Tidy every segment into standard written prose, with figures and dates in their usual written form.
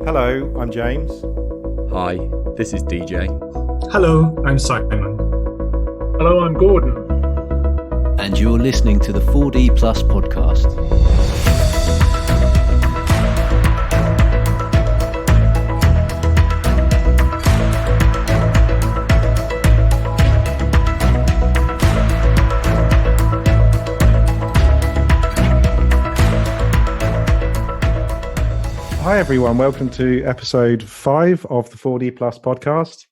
Hello, I'm James. Hi, this is DJ. Hello, I'm Simon. Hello, I'm Gordon. And you're listening to the 4D Plus podcast. Hi everyone, welcome to episode 5 of the 4D Plus podcast.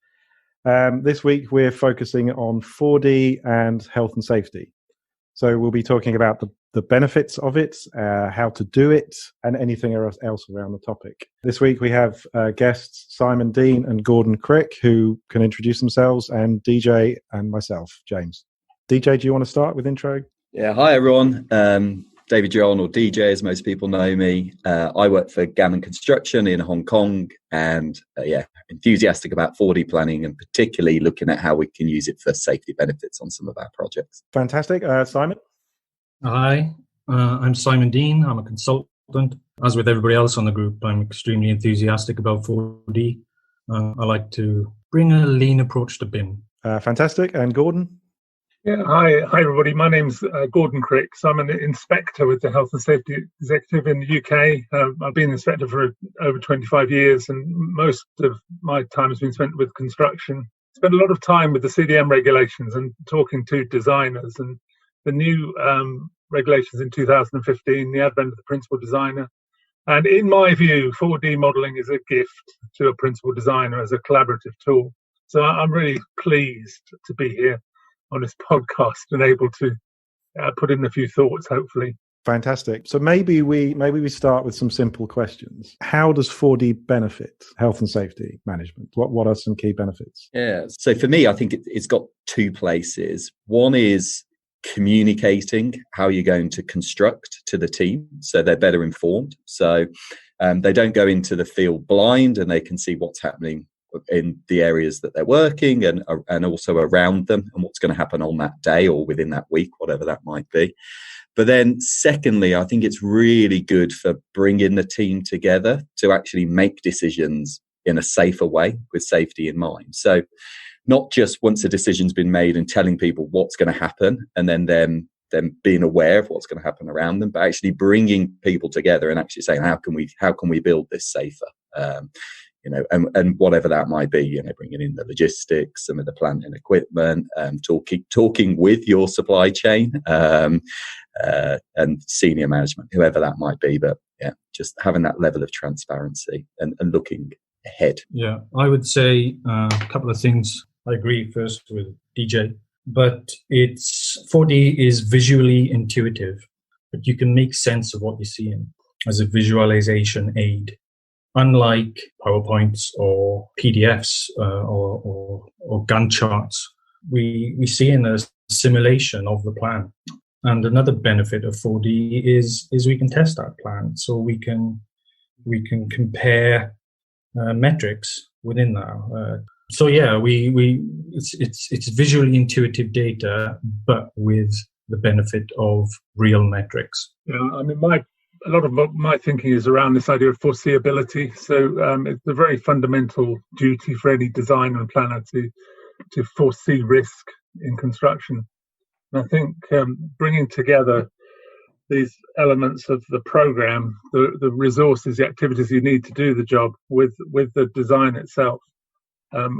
This week we're focusing on 4D and health and safety. So we'll be talking about the benefits of it, how to do it, and anything else around the topic. This week we have guests Simon Dean and Gordon Crick, who can introduce themselves, and DJ and myself, James. DJ, do you want to start with intro? Yeah, hi everyone. David John, or DJ as most people know me. I work for Gammon Construction in Hong Kong, and enthusiastic about 4D planning and particularly looking at how we can use it for safety benefits on some of our projects. Fantastic. Simon? Hi, I'm Simon Dean. I'm a consultant. As with everybody else on the group, I'm extremely enthusiastic about 4D. I like to bring a lean approach to BIM. Fantastic. And Gordon? Yeah, hi everybody. My name's Gordon Crick. So I'm an inspector with the Health and Safety Executive in the UK. I've been an inspector for over 25 years, and most of my time has been spent with construction. Spent a lot of time with the CDM regulations and talking to designers and the new regulations in 2015, the advent of the principal designer. And in my view, 4D modelling is a gift to a principal designer as a collaborative tool. So I'm really pleased to be here on this podcast and able to put in a few thoughts, hopefully. Fantastic. So maybe we start with some simple questions. How does 4D benefit health and safety management? What are some key benefits? Yeah, so for me, I think it's got two places. One is communicating how you're going to construct to the team so they're better informed. So they don't go into the field blind and they can see what's happening in the areas that they're working and also around them and what's going to happen on that day or within that week, whatever that might be. But then secondly, I think it's really good for bringing the team together to actually make decisions in a safer way with safety in mind. So not just once a decision's been made and telling people what's going to happen and then them being aware of what's going to happen around them, but actually bringing people together and actually saying, how can we build this safer? And whatever that might be, bringing in the logistics, some of the plant and equipment, talking with your supply chain and senior management, whoever that might be. But yeah, just having that level of transparency and looking ahead. Yeah, I would say a couple of things. I agree first with DJ, but 4D is visually intuitive, but you can make sense of what you're seeing as a visualization aid. Unlike PowerPoints or PDFs or Gantt charts, we see in a simulation of the plan. And another benefit of 4D is we can test that plan, so we can compare metrics within that. It's visually intuitive data, but with the benefit of real metrics. Yeah, I mean, a lot of my thinking is around this idea of foreseeability. So it's a very fundamental duty for any designer and planner to foresee risk in construction. And I think bringing together these elements of the program, the resources, the activities you need to do the job with the design itself.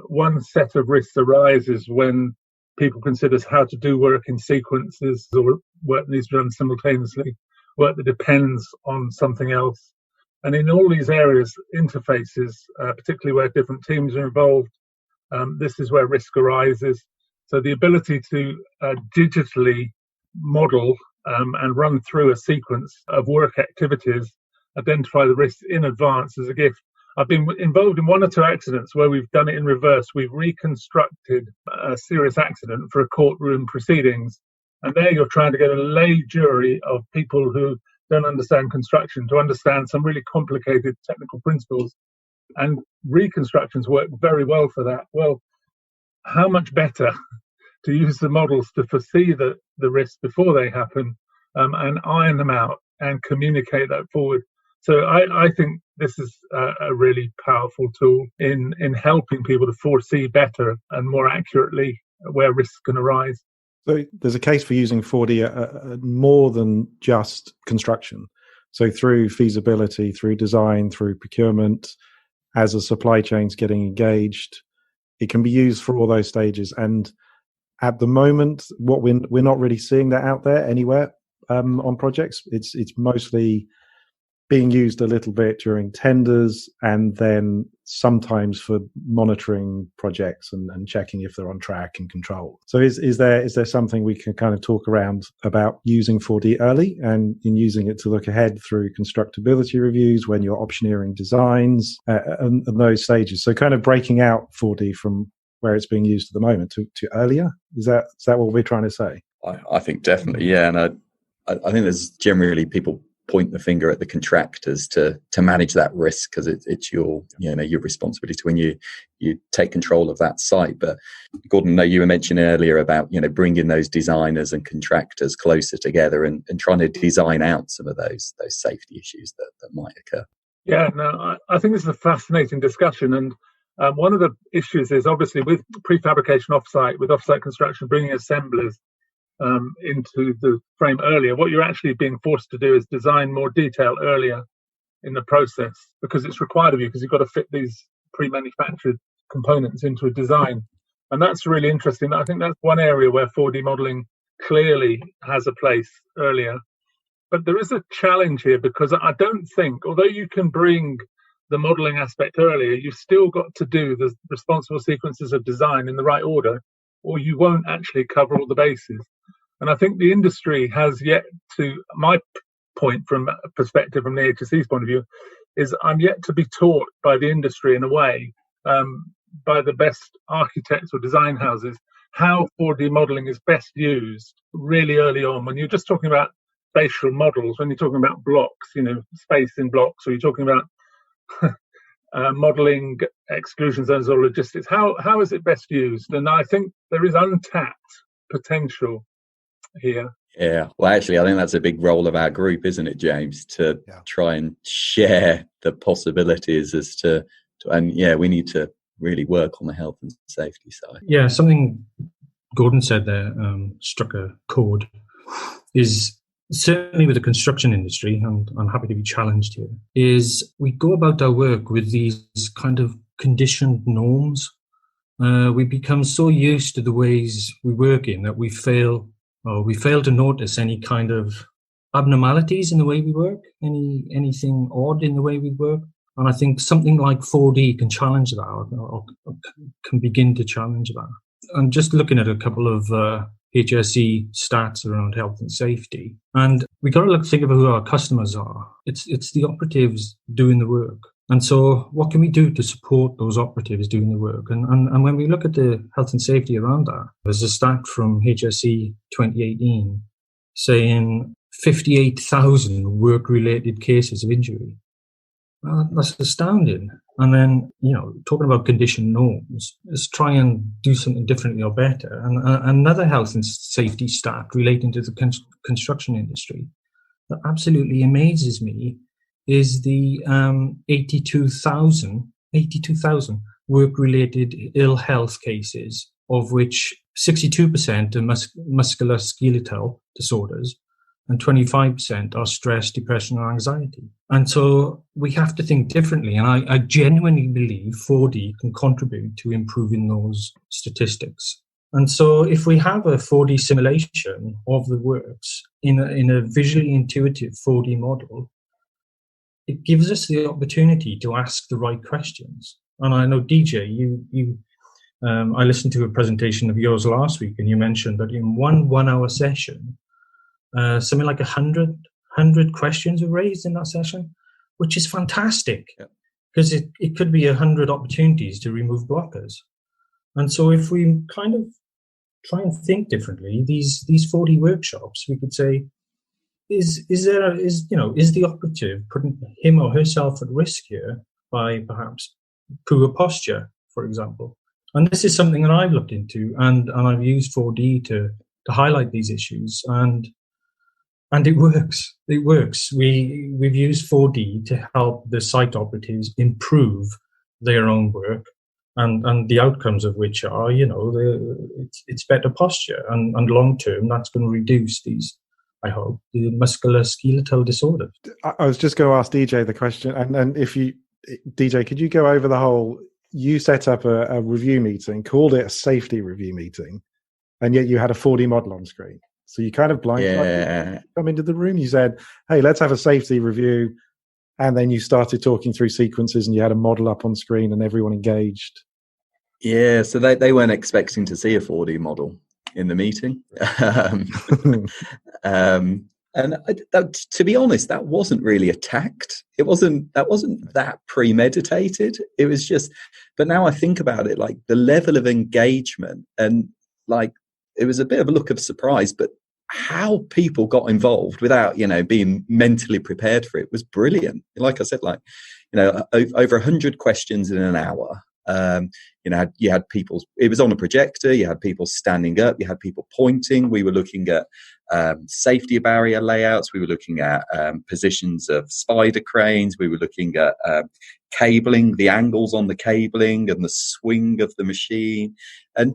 One set of risks arises when people consider how to do work in sequences or work needs to be done simultaneously, work that depends on something else. And in all these areas, interfaces, particularly where different teams are involved, this is where risk arises. So the ability to digitally model and run through a sequence of work activities, identify the risks in advance is a gift. I've been involved in one or two accidents where we've done it in reverse. We've reconstructed a serious accident for a courtroom proceedings. And there you're trying to get a lay jury of people who don't understand construction to understand some really complicated technical principles. And reconstructions work very well for that. Well, how much better to use the models to foresee the risks before they happen and iron them out and communicate that forward. So I think this is a really powerful tool in helping people to foresee better and more accurately where risks can arise. So there's a case for using 4D more than just construction. So through feasibility, through design, through procurement, as a supply chain's getting engaged, it can be used for all those stages. And at the moment, what we're not really seeing that out there anywhere on projects. It's mostly being used a little bit during tenders, and then sometimes for monitoring projects and checking if they're on track and control. So is there something we can kind of talk around about using 4D early and in using it to look ahead through constructability reviews when you're optioneering designs and those stages? So kind of breaking out 4D from where it's being used at the moment to earlier. Is that what we're trying to say? I think definitely, yeah. And I think there's generally people point the finger at the contractors to manage that risk because it's your responsibility when you take control of that site. But Gordon, I know you were mentioning earlier about bringing those designers and contractors closer together and trying to design out some of those safety issues that might occur. Yeah, no, I think this is a fascinating discussion, and one of the issues is obviously with prefabrication offsite, with offsite construction, bringing assemblers into the frame earlier. What you're actually being forced to do is design more detail earlier in the process because it's required of you, because you've got to fit these pre-manufactured components into a design. And that's really interesting. I think that's one area where 4D modeling clearly has a place earlier. But there is a challenge here because I don't think, although you can bring the modeling aspect earlier, you've still got to do the responsible sequences of design in the right order, or you won't actually cover all the bases. And I think the industry has yet to, my point from a perspective from the HSE's point of view, is I'm yet to be taught by the industry in a way, by the best architects or design houses, how 4D modeling is best used really early on. When you're just talking about spatial models, when you're talking about blocks, space in blocks, or you're talking about modeling exclusion zones or logistics, how is it best used? And I think there is untapped potential here. Yeah, well, actually, I think that's a big role of our group, isn't it, James, to try and share the possibilities as to and we need to really work on the health and safety side. Yeah, something Gordon said there struck a chord, is certainly with the construction industry, and I'm happy to be challenged here, is we go about our work with these kind of conditioned norms. We become so used to the ways we work in that we fail to notice any kind of abnormalities in the way we work, anything odd in the way we work. And I think something like 4D can challenge that, or can begin to challenge that. I'm just looking at a couple of HSE stats around health and safety, and we got to think of who our customers are. It's the operatives doing the work. And so what can we do to support those operatives doing the work? And when we look at the health and safety around that, there's a stat from HSE 2018 saying 58,000 work-related cases of injury. Well, that's astounding. And then, talking about condition norms, let's try and do something differently or better. And another health and safety stat relating to the construction industry that absolutely amazes me is the 82,000 work-related ill health cases, of which 62% are musculoskeletal disorders and 25% are stress, depression, or anxiety. And so we have to think differently. And I genuinely believe 4D can contribute to improving those statistics. And so if we have a 4D simulation of the works in a visually intuitive 4D model, it gives us the opportunity to ask the right questions. And I know, DJ, I listened to a presentation of yours last week, and you mentioned that in one hour session, something like 100 questions were raised in that session, which is fantastic, because it could be 100 opportunities to remove blockers. And so if we kind of try and think differently, these 4D workshops, we could say, is the operative putting him or herself at risk here by perhaps poor posture, for example? And this is something that I've looked into, and I've used 4D to highlight these issues. And And it works. It works. We've used 4D to help the site operatives improve their own work, and the outcomes of which are, it's better posture, and long term that's going to reduce these, I hope, the musculoskeletal disorders. I was just going to ask DJ the question, and if you, DJ, could you go over the whole? You set up a review meeting, called it a safety review meeting, and yet you had a 4D model on screen. So you kind of blindsided you come into the room. You said, "Hey, let's have a safety review," and then you started talking through sequences, and you had a model up on screen, and everyone engaged. Yeah, so they weren't expecting to see a 4D model in the meeting, to be honest, that wasn't really attacked. That wasn't that premeditated. It was just. But now I think about it, like the level of engagement, and like it was a bit of a look of surprise, but how people got involved without, being mentally prepared for it was brilliant. Like I said, over 100 questions in an hour. You had people, it was on a projector, you had people standing up, you had people pointing. We were looking at safety barrier layouts. We were looking at positions of spider cranes. We were looking at cabling, the angles on the cabling and the swing of the machine. And,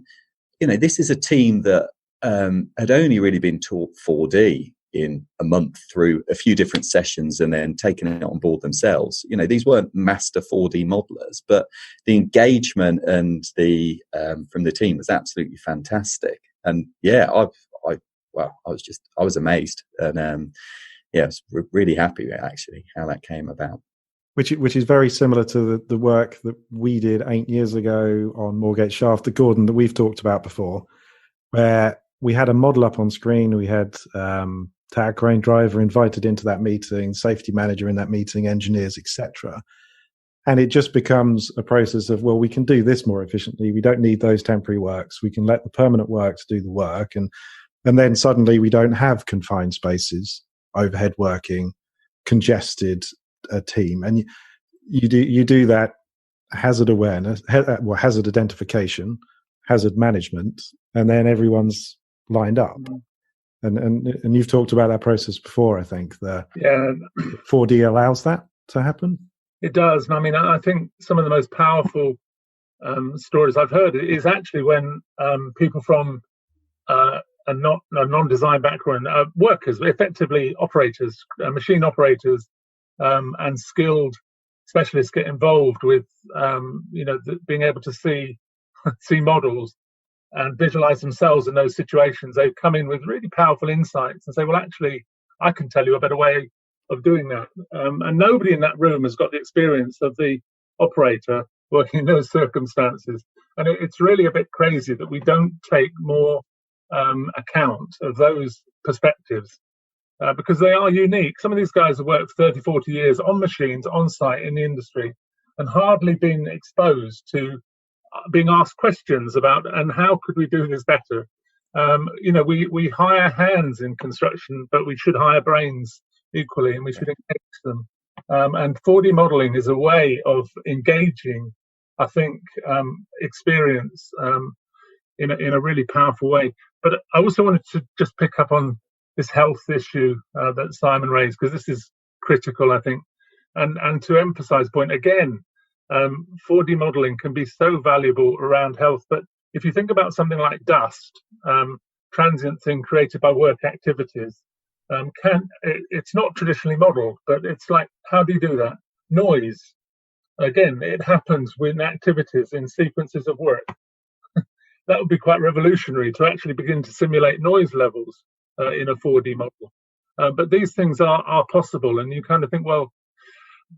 this is a team that had only really been taught 4D in a month through a few different sessions and then taken it on board themselves. These weren't master 4D modelers, but the engagement and the from the team was absolutely fantastic. And I was amazed, and I was really happy with actually how that came about. Which is very similar to the work that we did 8 years ago on Moorgate Shaft, the Gordon that we've talked about before, where we had a model up on screen. We had tower crane driver invited into that meeting, safety manager in that meeting, engineers, etc. And it just becomes a process of, well, we can do this more efficiently. We don't need those temporary works. We can let the permanent works do the work. And then suddenly we don't have confined spaces, overhead working, congested team. And you do that hazard awareness, hazard identification, hazard management, and then everyone's lined up. And you've talked about that process before. I think the 4D allows that to happen. It does. And I think some of the most powerful stories I've heard is actually when people from a non-design background, workers, effectively operators, machine operators, and skilled specialists get involved with, being able to see models and visualize themselves in those situations. They come in with really powerful insights and say, well, actually, I can tell you a better way of doing that. And nobody in that room has got the experience of the operator working in those circumstances. And it's really a bit crazy that we don't take more account of those perspectives because they are unique. Some of these guys have worked 30, 40 years on machines, on site in the industry, and hardly been exposed to being asked questions about, and how could we do this better? We hire hands in construction, but we should hire brains equally, and we should engage them. And 4D modeling is a way of engaging, I think, experience in a really powerful way. But I also wanted to just pick up on this health issue that Simon raised, because this is critical, I think, and to emphasize point again. 4D modeling can be so valuable around health, but if you think about something like dust, transient thing created by work activities, it's not traditionally modeled, but it's like, how do you do that? Noise, again, it happens with activities in sequences of work. That would be quite revolutionary to actually begin to simulate noise levels in a 4D model. But these things are possible, and you kind of think, well,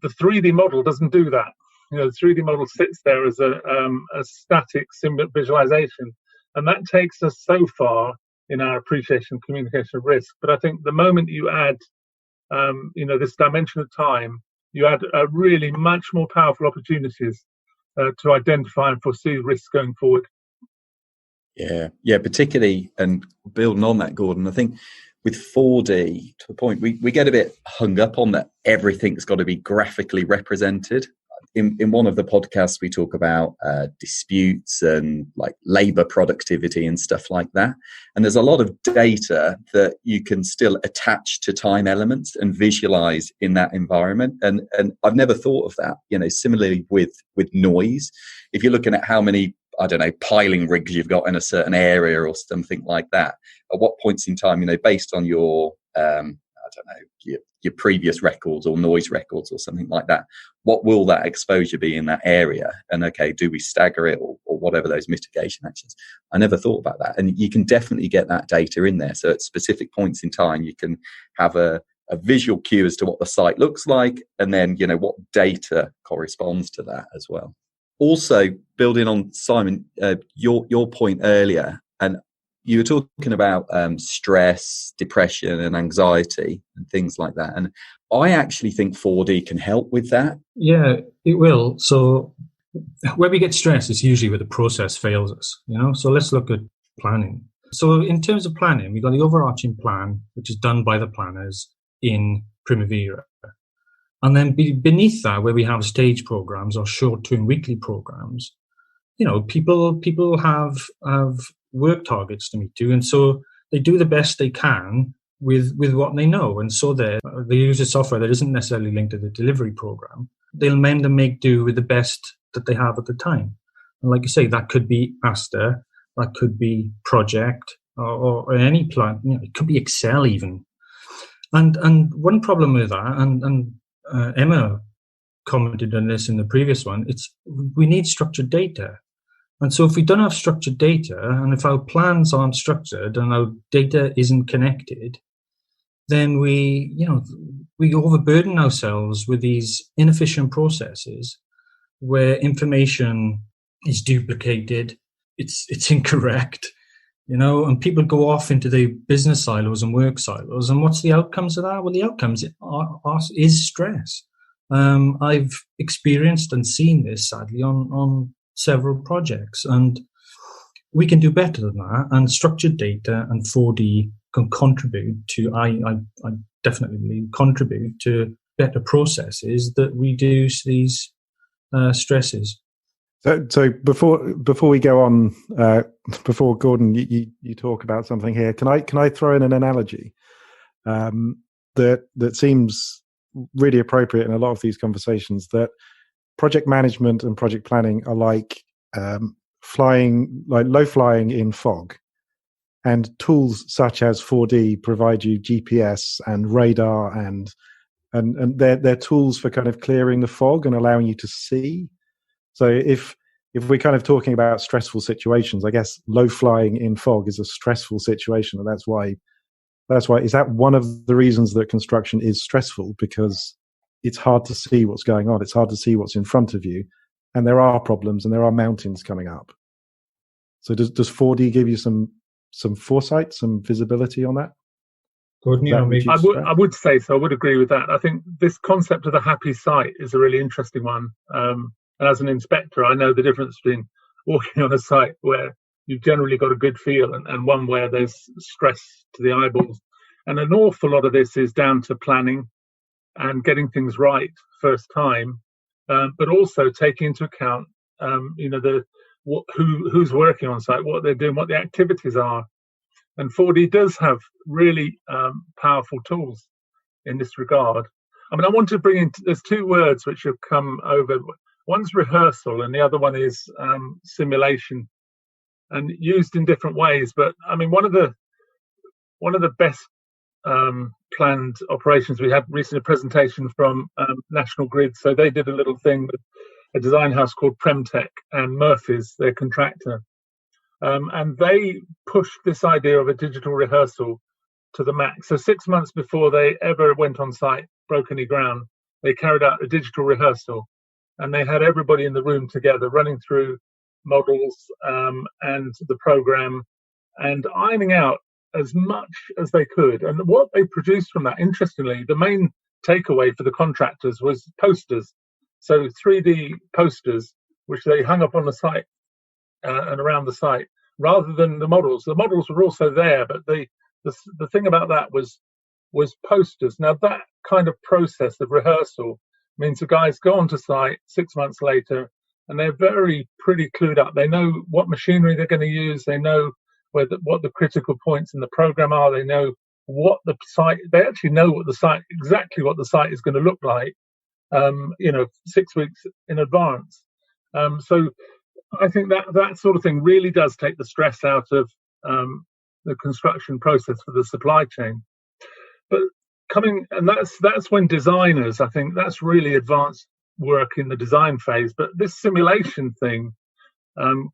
the 3D model doesn't do that. The 3D model sits there as a static visualization, and that takes us so far in our appreciation of communication of risk. But I think the moment you add, this dimension of time, you add really much more powerful opportunities to identify and foresee risk going forward. Yeah, particularly, and building on that, Gordon, I think with 4D, to a point, we get a bit hung up on that everything's got to be graphically represented. in one of the podcasts, we talk about disputes and like labor productivity and stuff like that. And there's a lot of data that you can still attach to time elements and visualize in that environment. And I've never thought of that, similarly with noise. If you're looking at how many, I don't know, piling rigs you've got in a certain area or something like that, at what points in time, based on your, I don't know, your previous records or noise records or something like that, what will that exposure be in that area? And okay, do we stagger it or whatever those mitigation actions? I never thought about that. And you can definitely get that data in there. So at specific points in time, you can have a visual cue as to what the site looks like, and then, what data corresponds to that as well. Also, building on Simon, your point earlier, and you were talking about stress, depression and anxiety and things like that. And I actually think 4D can help with that. Yeah, it will. So where we get stress is usually where the process fails us, So let's look at planning. So in terms of planning, we've got the overarching plan, which is done by the planners in Primavera. And then beneath that, where we have stage programs or short-term weekly programs, people have work targets to meet to, and so they do the best they can with what they know. And so they use a software that isn't necessarily linked to the delivery program. They'll mend and make do with the best that they have at the time. And like you say, that could be Asta, that could be Project, or any plan. It could be Excel even. And one problem with that, and Emma commented on this in the previous one, we need structured data. And so if we don't have structured data, and if our plans aren't structured and our data isn't connected, then we overburden ourselves with these inefficient processes where information is duplicated, it's incorrect, and people go off into the business silos and work silos. And what's the outcomes of that? Well, the outcomes is stress. I've experienced and seen this, sadly, on several projects, and we can do better than that. And structured data and 4D can contribute to, I definitely believe, contribute to better processes that reduce these stresses. So before we go on, before Gordon, you talk about something here. Can I throw in an analogy that seems really appropriate in a lot of these conversations? That project management and project planning are like low flying in fog, and tools such as 4D provide you GPS and radar, and they're tools for kind of clearing the fog and allowing you to see. So if we're kind of talking about stressful situations, I guess low flying in fog is a stressful situation, and that's why is that one of the reasons that construction is stressful, because it's hard to see what's going on. It's hard to see what's in front of you, and there are problems and there are mountains coming up. So does 4D give you some foresight, some visibility on that? Gordon, I would say so. I would agree with that. I think this concept of the happy site is a really interesting one. And as an inspector, I know the difference between walking on a site where you've generally got a good feel and one where there's stress to the eyeballs. And an awful lot of this is down to planning and getting things right first time, but also taking into account, who's working on site, what they're doing, what the activities are. And 4D does have really powerful tools in this regard. I mean, I want to bring in, there's two words which have come over. One's rehearsal and the other one is simulation, and used in different ways. But I mean, one of the best planned operations, we had recently a presentation from National Grid. So they did a little thing with a design house called Premtech and Murphy's, their contractor. And they pushed this idea of a digital rehearsal to the max. So 6 months before they ever went on site, broke any ground, they carried out a digital rehearsal. And they had everybody in the room together running through models and the program and ironing out as much as they could. And what they produced from that, interestingly, the main takeaway for the contractors was posters. So 3D posters, which they hung up on the site and around the site, rather than the models. The models were also there, but the thing about that was posters. Now, that kind of process of rehearsal means the guys go onto site 6 months later and they're pretty clued up. They know what machinery they're going to use. They know what the critical points in the program are. They know they actually know exactly what the site is going to look like, 6 weeks in advance. So I think that sort of thing really does take the stress out of the construction process for the supply chain. But that's when designers, I think that's really advanced work in the design phase. But this simulation thing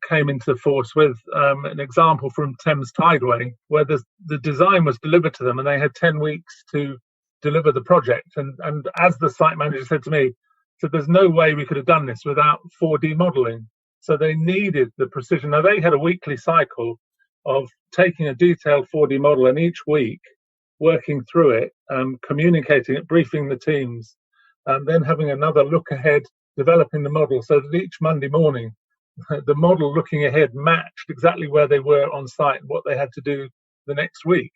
came into force with an example from Thames Tideway, where the design was delivered to them and they had 10 weeks to deliver the project. And as the site manager said to me, so there's no way we could have done this without 4D modeling. So they needed the precision. Now, they had a weekly cycle of taking a detailed 4D model and each week working through it, communicating it, briefing the teams, and then having another look ahead, developing the model so that each Monday morning, the model looking ahead matched exactly where they were on site and what they had to do the next week.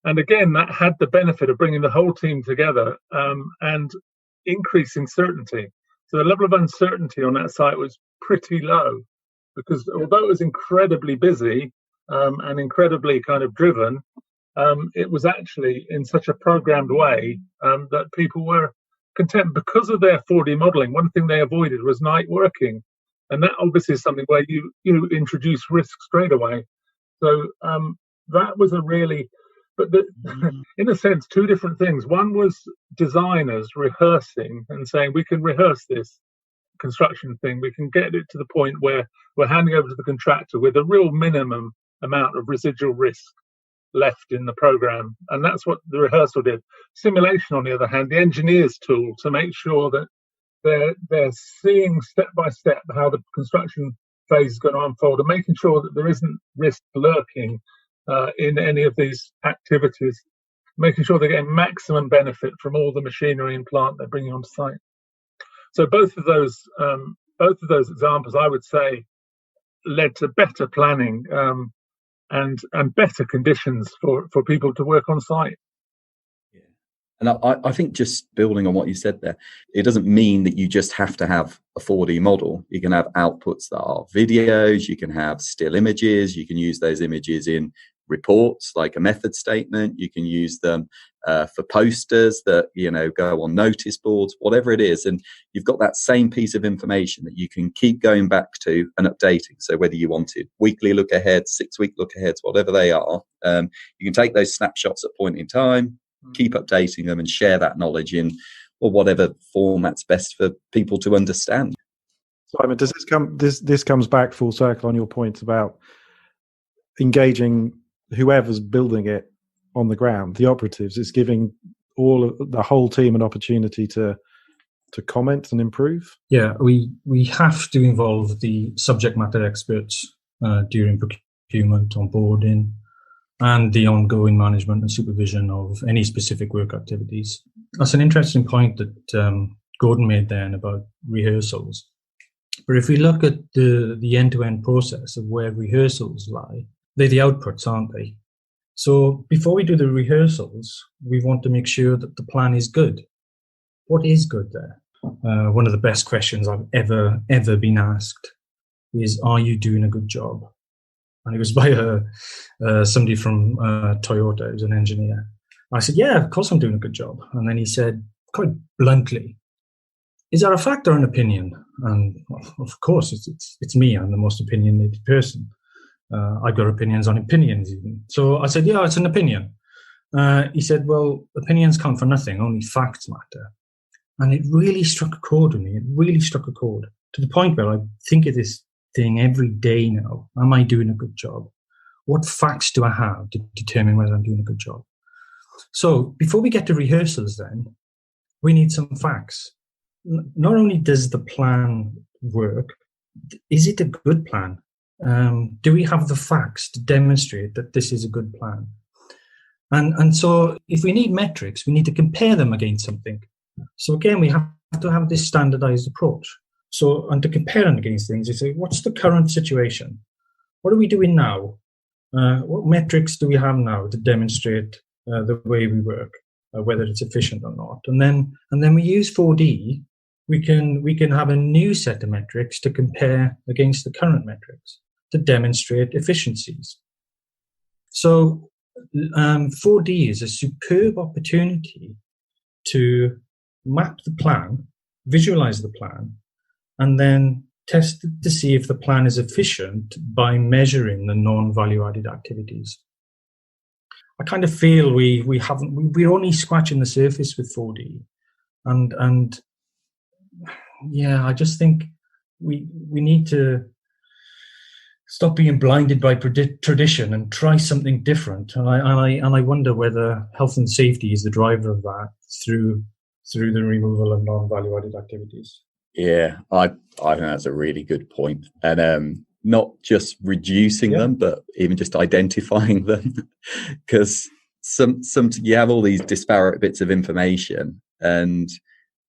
And again, that had the benefit of bringing the whole team together and increasing certainty. So the level of uncertainty on that site was pretty low, because although it was incredibly busy and incredibly kind of driven, it was actually in such a programmed way that people were content. Because of their 4D modeling, one thing they avoided was night working. And that obviously is something where you introduce risk straight away. So that was in a sense, two different things. One was designers rehearsing and saying, we can rehearse this construction thing. We can get it to the point where we're handing over to the contractor with a real minimum amount of residual risk left in the program. And that's what the rehearsal did. Simulation, on the other hand, the engineer's tool to make sure that they're seeing step by step how the construction phase is going to unfold and making sure that there isn't risk lurking in any of these activities, making sure they're getting maximum benefit from all the machinery and plant they're bringing on site. So both of those examples, I would say, led to better planning and better conditions for people to work on site. And I think, just building on what you said there, it doesn't mean that you just have to have a 4D model. You can have outputs that are videos, you can have still images, you can use those images in reports like a method statement, you can use them for posters that go on notice boards, whatever it is. And you've got that same piece of information that you can keep going back to and updating. So whether you wanted weekly look ahead, 6-week look aheads, whatever they are, you can take those snapshots at a point in time, keep updating them and share that knowledge in whatever format's best for people to understand. Simon, does this comes back full circle on your point about engaging whoever's building it on the ground, the operatives? It's giving the whole team an opportunity to comment and improve. Yeah, we have to involve the subject matter experts during procurement, onboarding, and the ongoing management and supervision of any specific work activities. That's an interesting point that Gordon made then about rehearsals. But if we look at the end-to-end process of where rehearsals lie, they're the outputs, aren't they? So before we do the rehearsals, we want to make sure that the plan is good. What is good there? One of the best questions I've ever been asked is, are you doing a good job? And it was by somebody from Toyota, who's an engineer. I said, yeah, of course I'm doing a good job. And then he said, quite bluntly, is that a fact or an opinion? And of course, it's me. I'm the most opinionated person. I've got opinions on opinions even. So I said, yeah, it's an opinion. He said, well, opinions count for nothing. Only facts matter. And it really struck a chord with me. It really struck a chord to the point where I think of this thing every day now. Am I doing a good job? What facts do I have to determine whether I'm doing a good job? So before we get to rehearsals then, we need some facts. Not only does the plan work, is it a good plan? Do we have the facts to demonstrate that this is a good plan? And so if we need metrics, we need to compare them against something. So again, we have to have this standardized approach. So, and to compare them against things, you say, what's the current situation? What are we doing now? What metrics do we have now to demonstrate the way we work? whether it's efficient or not. And then we use 4D. We can have a new set of metrics to compare against the current metrics to demonstrate efficiencies. So 4D is a superb opportunity to map the plan, visualize the plan, and then test to see if the plan is efficient by measuring the non-value added activities. I kind of feel we're only scratching the surface with 4D, and yeah, I just think we need to stop being blinded by tradition and try something different. And I wonder whether health and safety is the driver of that through the removal of non-value added activities. Yeah, I think that's a really good point. And not just reducing them, but even just identifying them, because some you have all these disparate bits of information, and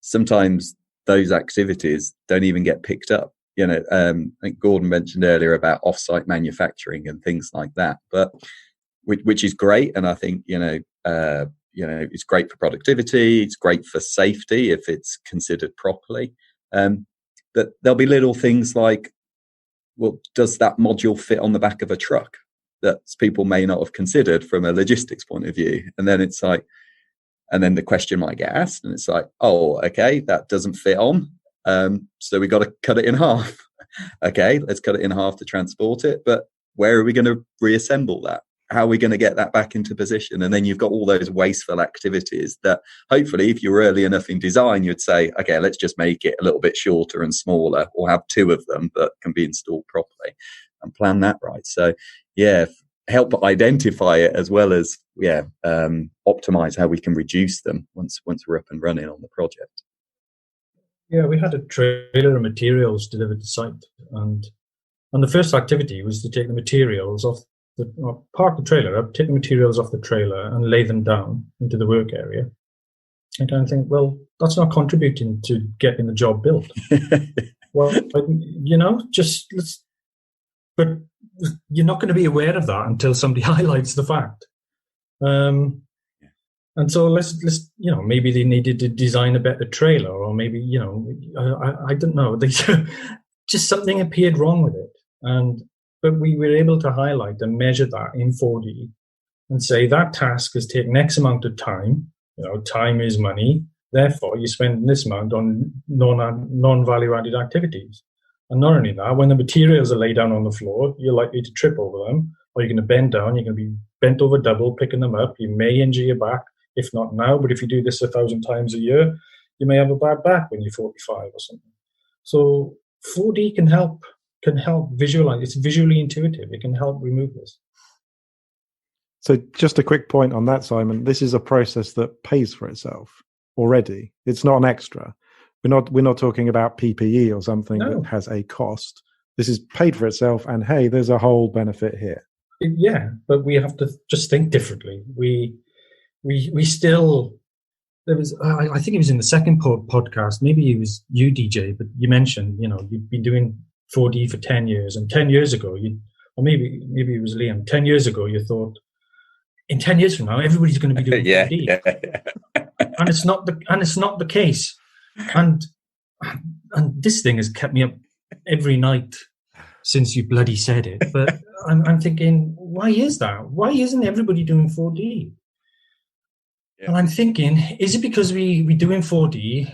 sometimes those activities don't even get picked up. I think Gordon mentioned earlier about off-site manufacturing and things like that, but which is great, and I think it's great for productivity. It's great for safety if it's considered properly. But there'll be little things like, well, does that module fit on the back of a truck that people may not have considered from a logistics point of view? And then it's like, and then the question might get asked, and it's like, oh, okay, that doesn't fit on. So we got to cut it in half. Okay, let's cut it in half to transport it. But where are we going to reassemble that? How are we going to get that back into position? And then you've got all those wasteful activities that hopefully, if you're early enough in design, you'd say, okay, let's just make it a little bit shorter and smaller, or have two of them that can be installed properly, and plan that right. So yeah, help identify it as well as optimize how we can reduce them once we're up and running on the project. Yeah, we had a trailer of materials delivered to site, and the first activity was to take the materials off park the trailer up, take the materials off the trailer and lay them down into the work area. I kind of think, well, that's not contributing to getting the job built. Well, just let's, but you're not going to be aware of that until somebody highlights the fact. And so let's maybe they needed to design a better trailer, or maybe, I don't know. Just something appeared wrong with it. But we were able to highlight and measure that in 4D and say that task has taken X amount of time. Time is money. Therefore, you spend this amount on non-value added activities. And not only that, when the materials are laid down on the floor, you're likely to trip over them, or you're going to bend down. You're going to be bent over double, picking them up. You may injure your back, if not now. But if you do this 1,000 times a year, you may have a bad back when you're 45 or something. So 4D can help visualize. It's visually intuitive. It can help remove this. So just a quick point on that, Simon. This is a process that pays for itself already. It's not an extra. We're not talking about PPE or something that has a cost. This is paid for itself, and hey, there's a whole benefit here. Yeah, but we have to just think differently. We still. There was, I think it was in the second podcast. Maybe it was you, DJ, but you mentioned, you've been doing 4D for 10 years, and 10 years ago, or maybe it was Liam. 10 years ago, you thought, in 10 years from now, everybody's going to be doing 4D, and it's not the case. And this thing has kept me up every night since you bloody said it. But I'm thinking, why is that? Why isn't everybody doing 4D? Yeah. And I'm thinking, is it because we doing 4D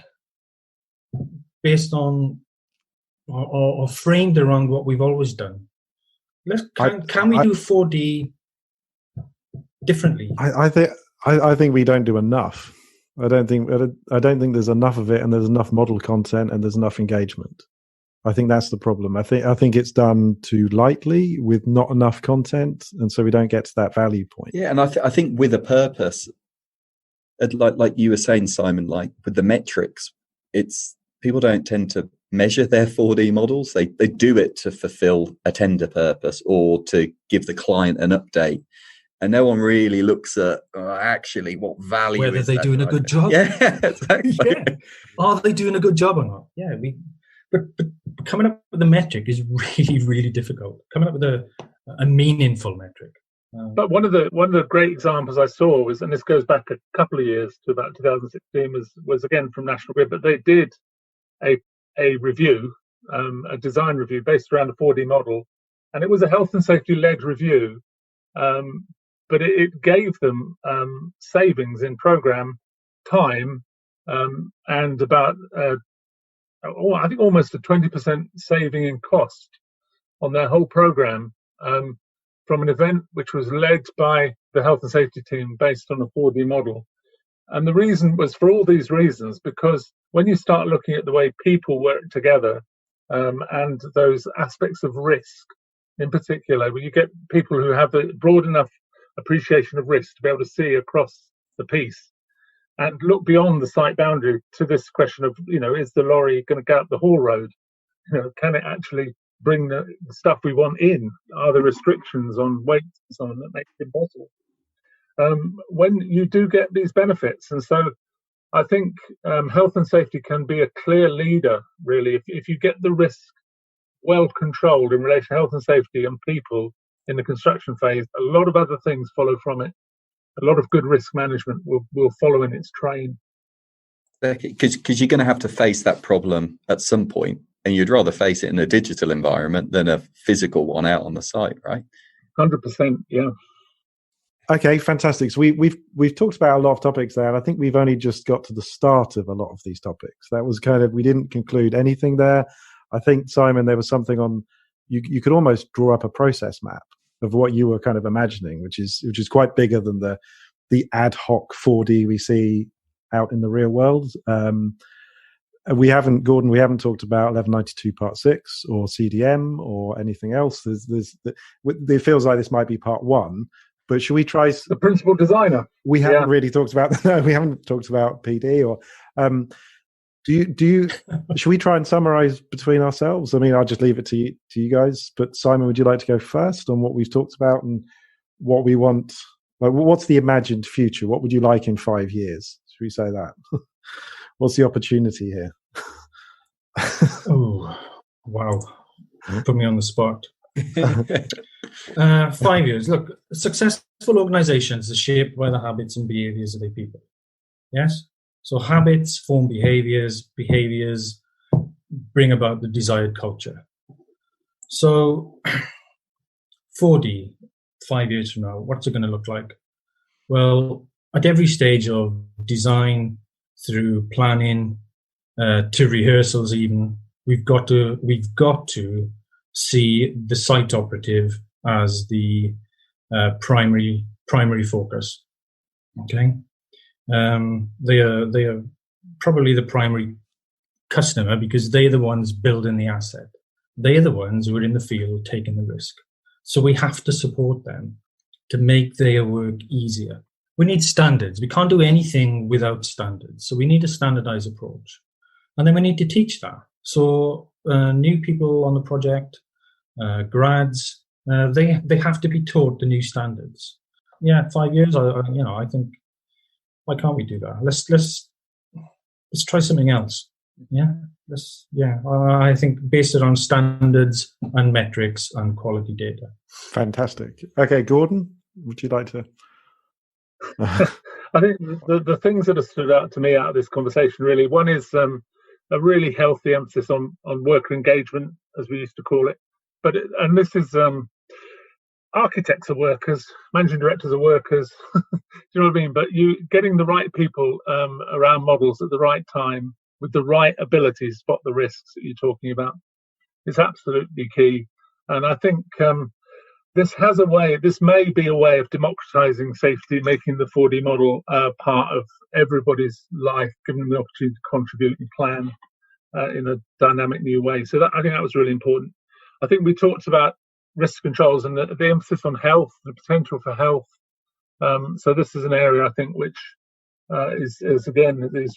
based on or framed around what we've always done? Can we do 4D differently? I think we don't do enough. I don't think there's enough of it, and there's enough model content, and there's enough engagement. I think that's the problem. I think it's done too lightly with not enough content, and so we don't get to that value point. Yeah, and I think with a purpose, like you were saying, Simon, like with the metrics, it's people don't tend to measure their 4D models. They do it to fulfill a tender purpose or to give the client an update. And no one really looks at actually what value. Whether they're doing a good job. Yeah, exactly. Yeah. Are they doing a good job or not? Yeah, but coming up with a metric is really, really difficult. Coming up with a meaningful metric. But one of the great examples I saw was, and this goes back a couple of years to about 2016, was again from National Grid, but they did a review, a design review based around a 4D model, and it was a health and safety led review, but it gave them savings in program time, and about I think almost a 20% saving in cost on their whole program, from an event which was led by the health and safety team based on a 4D model. And the reason was for all these reasons, because when you start looking at the way people work together, and those aspects of risk in particular, when you get people who have a broad enough appreciation of risk to be able to see across the piece and look beyond the site boundary to this question of, is the lorry going to go up the haul road? Can it actually bring the stuff we want in? Are there restrictions on weight and so on that makes it impossible? When you do get these benefits. And so I think health and safety can be a clear leader, really, if you get the risk well controlled in relation to health and safety and people in the construction phase. A lot of other things follow from it. A lot of good risk management will follow in its train. Because you're going to have to face that problem at some point, and you'd rather face it in a digital environment than a physical one out on the site, right? 100%, yeah. Okay, fantastic. So we've talked about a lot of topics there, and I think we've only just got to the start of a lot of these topics. That was we didn't conclude anything there. I think, Simon, there was something on, you could almost draw up a process map of what you were kind of imagining, which is quite bigger than the ad hoc 4D we see out in the real world. We haven't talked about 1192 Part 6 or CDM or anything else. It feels like this might be Part 1, but should we try the principal designer? We haven't really talked about we haven't talked about PD or. Should we try and summarize between ourselves? I mean, I'll just leave it to you guys. But Simon, would you like to go first on what we've talked about and what we want? Like, what's the imagined future? What would you like in 5 years? Should we say that? What's the opportunity here? Oh, wow. Put me on the spot. 5 years. Look, successful organizations are shaped by the habits and behaviors of their people. Yes? So habits form behaviors bring about the desired culture. So 4D, 5 years from now, what's it going to look like? Well, at every stage of design, through planning, to rehearsals even, we've got to see the site operative as the primary focus. Okay? They are probably the primary customer because they're the ones building the asset. They're the ones who are in the field taking the risk. So we have to support them to make their work easier. We need standards. We can't do anything without standards. So we need a standardized approach. And then we need to teach that. So new people on the project, grads, they have to be taught the new standards. Yeah, 5 years, I think, why can't we do that? Let's try something else. Yeah. I think based it on standards and metrics and quality data. Fantastic. Okay, Gordon, would you like to? I think the things that have stood out to me out of this conversation, really, one is a really healthy emphasis on worker engagement, as we used to call it. And this is architects are workers, managing directors are workers. Do you know what I mean? But you getting the right people around models at the right time with the right abilities to spot the risks that you're talking about is absolutely key. And I think this may be a way of democratizing safety, making the 4D model part of everybody's life, giving them the opportunity to contribute and plan in a dynamic new way. So I think that was really important. I think we talked about risk controls and the emphasis on health, the potential for health. So this is an area I think which is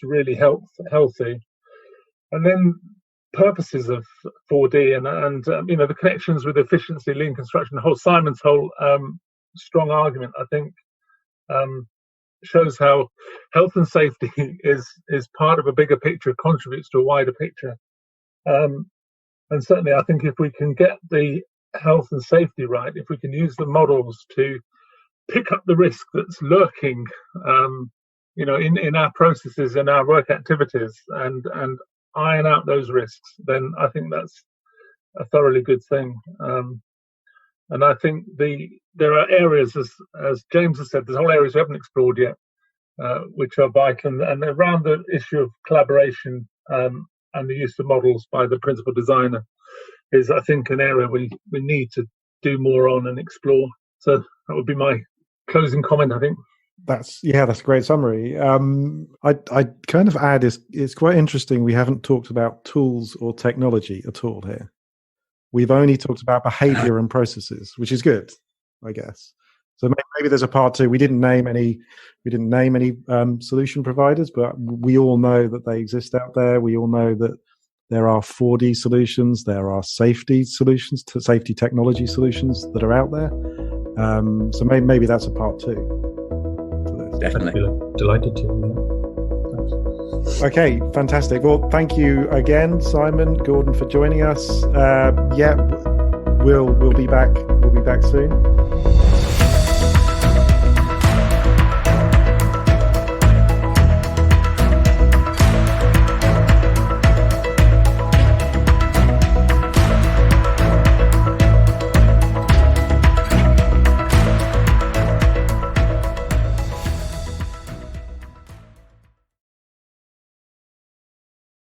really healthy. And then purposes of 4D and the connections with efficiency, lean construction, Simon's whole strong argument, I think, shows how health and safety is part of a bigger picture, contributes to a wider picture. And certainly I think if we can get the health and safety right, if we can use the models to pick up the risk that's lurking, in our processes and our work activities, and iron out those risks, then I think that's a thoroughly good thing. And I think there are areas, as James has said, there's whole areas we haven't explored yet, which are vital, and around the issue of collaboration and the use of models by the principal designer is, I think, an area we need to do more on and explore. So that would be my closing comment, I think. That's a great summary. I'd kind of add it's quite interesting. We haven't talked about tools or technology at all here. We've only talked about behavior and processes, which is good, I guess. So maybe there's a part two. We didn't name any solution providers, but we all know that they exist out there. We all know that there are 4D solutions. There are safety solutions, safety technology solutions that are out there. So maybe that's a part two. Definitely. Delighted to. Thanks. Okay, fantastic. Well, thank you again, Simon, Gordon, for joining us. We'll be back. We'll be back soon.